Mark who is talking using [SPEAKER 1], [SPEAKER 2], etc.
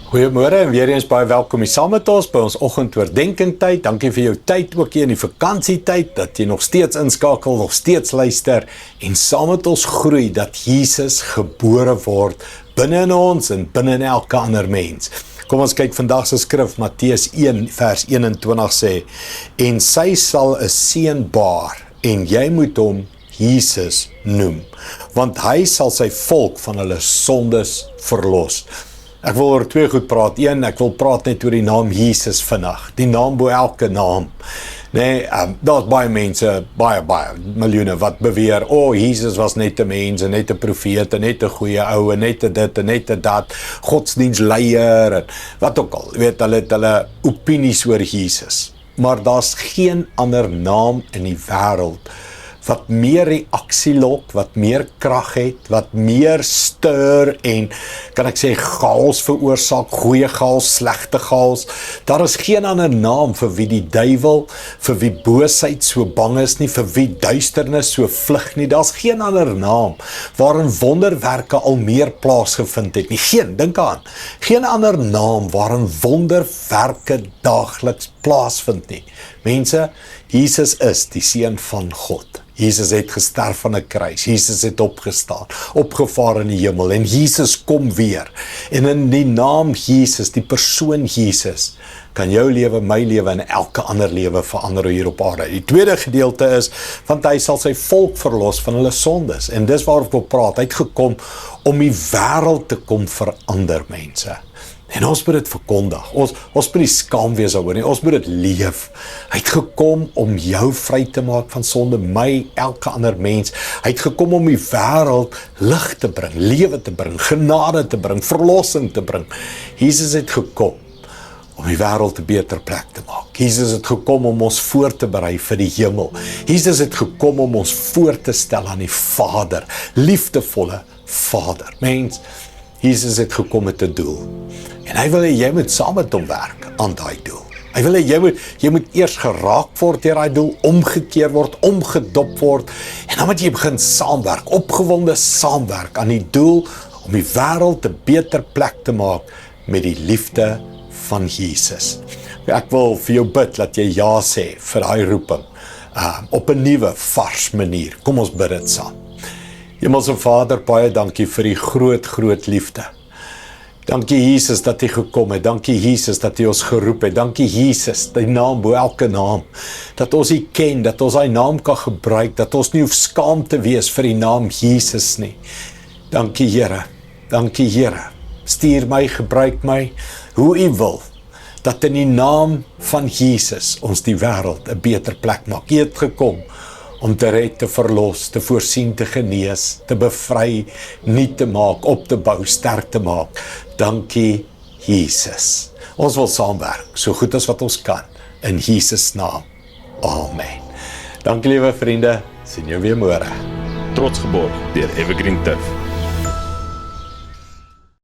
[SPEAKER 1] Goeiemôre en weer eens baie welkom hier saam met ons by ons oggendoordenkingtyd. Dankie vir jou tyd ook hier in die vakansietyd, dat jy nog steeds inskakel, nog steeds luister en saam met ons groei dat Jesus gebore word binne in ons en binne in elke ander mens. Kom ons kyk vandag se skrif, Matteus 1 vers 21 sê, en sy sal 'n seun baar en jy moet hom Jesus noem, want hy sal sy volk van hulle sondes verlos. Ek wil oor twee goed praat. Een, ek wil praat net oor die naam Jesus vandag. Die naam bo elke naam. Nee, daar's baie mense, baie miljoene wat beweer, Jesus was net 'n mens, en net 'n profeet, en net 'n goeie ou, en net 'n dit, en net 'n dat, godsdienstleier, en wat ook al. Jy weet, hulle het hulle opinies oor Jesus. Maar daar's geen ander naam in die wêreld wat meer reaksie lok, wat meer krag het, wat meer stuur en, kan ek sê, chaos veroorsaak, goeie chaos, slegte chaos. Daar is geen ander naam vir wie die duiwel, vir wie boosheid so bang is nie, vir wie duisternis so vlug nie. Daar's geen ander naam waarin wonderwerke al meer plaasgevind het nie. Dink aan, geen ander naam waarin wonderwerke daagliks plaasvind nie. Mense, Jesus is die Seun van God. Jesus het gesterf aan 'n kruis, Jesus het opgestaan, opgevaar in die hemel, en Jesus kom weer. En in die naam Jesus, die persoon Jesus, kan jou lewe, my lewe en elke ander lewe verander hier op aarde. Die tweede gedeelte is, want hy sal sy volk verlos van hulle sondes. En dis waaroor ek wil praat. Hy het gekom om die wêreld te kom verander, mense. En ons moet dit verkondig. Ons moet nie skaam wees daaroor nie. Ons moet dit leef. Hy het gekom om jou vry te maak van sonde, my, elke ander mens. Hy het gekom om die wêreld lig te bring, lewe te bring, genade te bring, verlossing te bring. Jesus het gekom om die wêreld 'n beter plek te maak. Jesus het gekom om ons voor te berei vir die hemel. Jesus het gekom om ons voor te stel aan die Vader, liefdevolle Vader. Mens, Jesus het gekom met 'n doel. En hy wil hê jy moet saam met hom werk aan daai doel. Hy wil hê jy moet eers geraak word deur daai doel, omgekeer word, omgedop word, en dan moet jy begin saamwerk, opgewonde saamwerk aan die doel om die wêreld 'n beter plek te maak met die liefde van Jesus. Ek wil vir jou bid dat jy ja sê vir daai roeping, op 'n nuwe, vars manier. Kom ons bid dit saam. Hemelse Vader, baie dankie vir die groot liefde. Dankie Jesus dat U gekom het, dankie Jesus dat U ons geroep het, dankie Jesus, die naam bo elke naam, dat ons U ken, dat ons daai naam kan gebruik, dat ons nie hoef skaam te wees vir die naam Jesus nie. Dankie Here, stuur my, gebruik my, hoe U wil, dat in die naam van Jesus ons die wêreld 'n beter plek maak. U het gekom om te red, te verlos, te voorsien, te genees, te bevry, nuut te maak, op te bou, sterk te maak. Dankie Jesus. Ons wil saamwerk, so goed as wat ons kan, in Jesus naam. Amen. Dankie liewe vriende, sien jou weer môre.
[SPEAKER 2] Trots geborg deur Evergreen Turf.